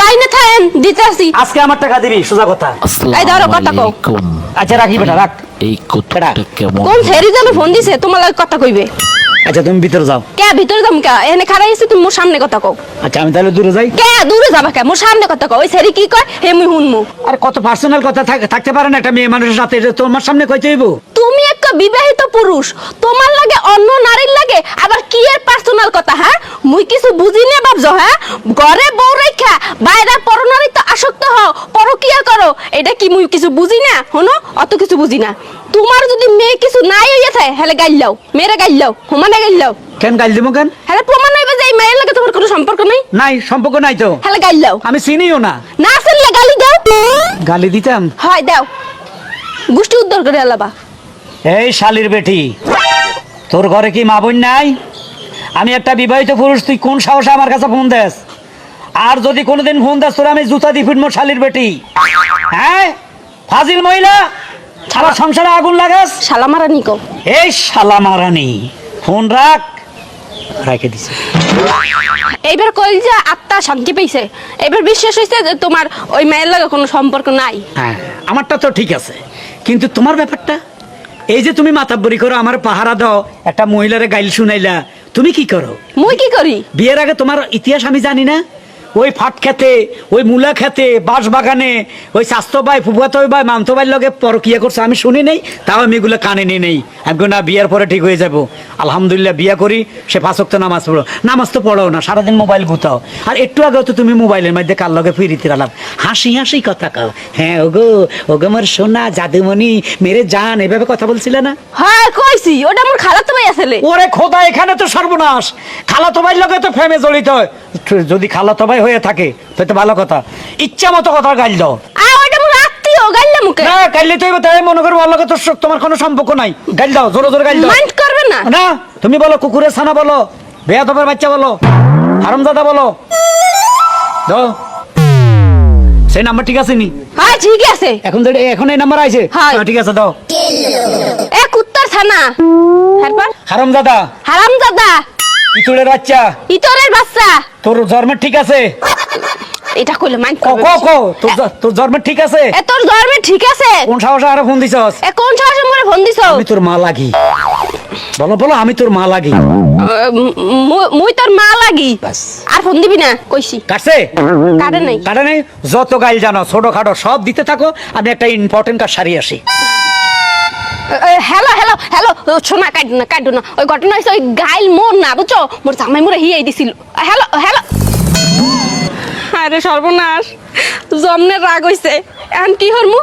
লাইনে থাকেন দিতেছি। আজকে আমার টাকা দিবি, সোজা কথা। এই ধরো কথা কও। আচ্ছা রাখি বেটা, রাখ। এই কথাটা কেমন? কোন ফেরি যেন ফোন দিছে তোমার লাগে কথা কইবে। আচ্ছা তুমি ভিতরে যাও। কে ভিতরে যাম কে? এখানে খাড়াই আছি, তুমি মোর সামনে কথা কও। আচ্ছা আমি তাহলে দূরে যাই। কে দূরে যাবা কে? মোর সামনে কথা কও। ওই ফেরি কি কয় হে মুই শুনমু। আর কত পার্সোনাল কথা থাকতে পারে না একটা মেয়ে মানুষের সাথে, এটা তোমার সামনে কইতে হইব? তুমি একটা বিবাহিত পুরুষ, তোমার লাগে অন্য নারীর লাগে আবার কি এর পার্সোনাল কথা? হ্যাঁ মুই কিছু বুঝি না ভাবছো? হ্যাঁ ঘরে বউ রেখা বাইরে পরনারীতে আসক্ত হও, পরকিয়া করো, এটা কি মুই কিছু বুঝি না? হনো অত কিছু বুঝি না। তোমার যদি মেয়ে কিছু নাই হইয়া থাকে হেলে গাইলাও, মেয়েরা গাইলাও, হুমানে গাইলাও। কেন গাইল দিব কেন? হেলে প্রমাণ হইবে যে এই মেয়ের লাগে তোমার কোনো সম্পর্ক নাই। নাই, সম্পর্ক নাই তো। হেলে গাইলাও। আমি চিনিও না। না চিনলে গালি দাও। গালি দিতাম? হয় দাও, গোষ্ঠী উদ্ধার করে আলাবা। এই শালির বেটি, তোর ঘরে কি মা বোন নাই? আমি একটা বিবাহিত পুরুষ, তুই কোন সাহসে আমার কাছে ফোন দেস? আর যদি কোনোদিন ফোন দেস তোর আমি জুতা দি ফুটবো, শালির বেটি। হ্যাঁ ফাজিল মহিলা, আমার সংসারে আগুন লাগাস। শালা মারা নিকো। এই শালা মারানি, ফোন রাখ। রাখে দিছে। এইবার কই যে আত্মা শান্তি পেয়েছে, এবার বিশ্বাস হয়েছে যে তোমার ওই মেয়ের লাগে কোনো সম্পর্ক নাই। হ্যাঁ আমারটা তো ঠিক আছে, কিন্তু তোমার ব্যাপারটা, এই যে তুমি মাতাব্বরি করো, আমার পাহারা দাও, একটা মহিলারে গাইল শুনাইলা, তুমি কি করো? মুই কি করি? বিয়ের আগে তোমার ইতিহাস আমি জানি না? ওই ফাট খেতে, ওই মূলা খেতে, বাঁশ বাগানে, ওই স্বাস্থ্য ভাই, ফুফাতো ভাই, মামতো ভাইয়ের লগে পরকিয়া করছো, আমি শুনি নেই, তাও আমি এগুলো কানে নিয়ে নেই। আমি না বিয়ের পরে ঠিক হয়ে যাবো, আলহামদুলিল্লাহ বিয়ে করি, সে 5 ওয়াক্ত নামাজ পড়ো। নামাজ তো পড়ো না, সারাদিন মোবাইল গুতাও। আর একটু আগে তো তুমি মোবাইলের মধ্যে কার লগে ফিরিতে রালাম, হাসি হাসি কথা কাও। হ্যাঁ ওগো, ওগো আমার সোনা জাদুমণি, মেরে জান, এভাবে কথা বলছিলে না? হ্যাঁ কইছি, ওটা আমার খালাতো ভাই আসলে। ওরে খোদা, এখানে তো সর্বনাশ। খালাতো ভাইয়ের লগে তো প্রেমে জড়িত হয়। যদি খালাতো ভাই হয়ে থাকে তো ভালো কথা, ইচ্ছা মতো কথা গাইল দাও। ওটা আমার আত্মীয়, গাইলে মুখে না গাইলে তো তাই মনে করো ওর লগে তো তোমার কোনো সম্পর্ক নাই। গাইল দাও, জোরে জোরে গাইল দাও। মাইন্ড করবে না? না তুমি বলো, কুকুরের ছানা বলো, বেয়াদবের বাচ্চা বলো, হারামজাদা বলো, দাও। সেই নাম্বার ঠিক আছে নি? হ্যাঁ ঠিক আছে। এখন এই নাম্বার আইছে? হ্যাঁ ঠিক আছে, দাও। এ কুত্তার ছানা, তারপর হারামজাদা, হারামজাদা, ইতুলের বাচ্চা, ইতরের বাচ্চা। তোর জন্মের ঠিক আছে? এটা কইলে মাইন্ড কো করবে। কো তোর জন্মের ঠিক আছে? এ তোর ধর্মে ঠিক আছে? কোন সাহসে আরে ফোন দিছস? এ কোন সাহসে মোরে ফোন দিছো? আমি তোর মা লাগি। বলো বলো, আমি তোর মা লাগি। মুই তোর মা লাগি। বাস। আর ফোন দিবি না কইছি। কাটছে? কাটে নাই। কাটে নাই? যত গাইল জানো ছোট খাটো সব দিতে থাকো, আমি একটা ইম্পর্টেন্ট কাজ সারি আসি। হ্যালো হ্যালো হ্যালো, শোনা কাটু না। ওই ঘটনা হয়েছে ওই গাইল মোর না, বুঝছো? মোর জামাই মোরে হিয়াই দিছিল। Hello hello. আরে সর্বনাশ, জমনের রাগ হইছে। এখন কি হরমু?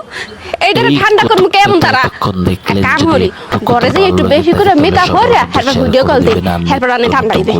এইটারে ঠান্ডা করমু কেমন তারা? কাম হরি ঘরে যাই একটু বেশি করে মেকআপ করে হ্যাঁ ভিডিও কল দিই, হ্যাঁ ঠান্ডা দিবে।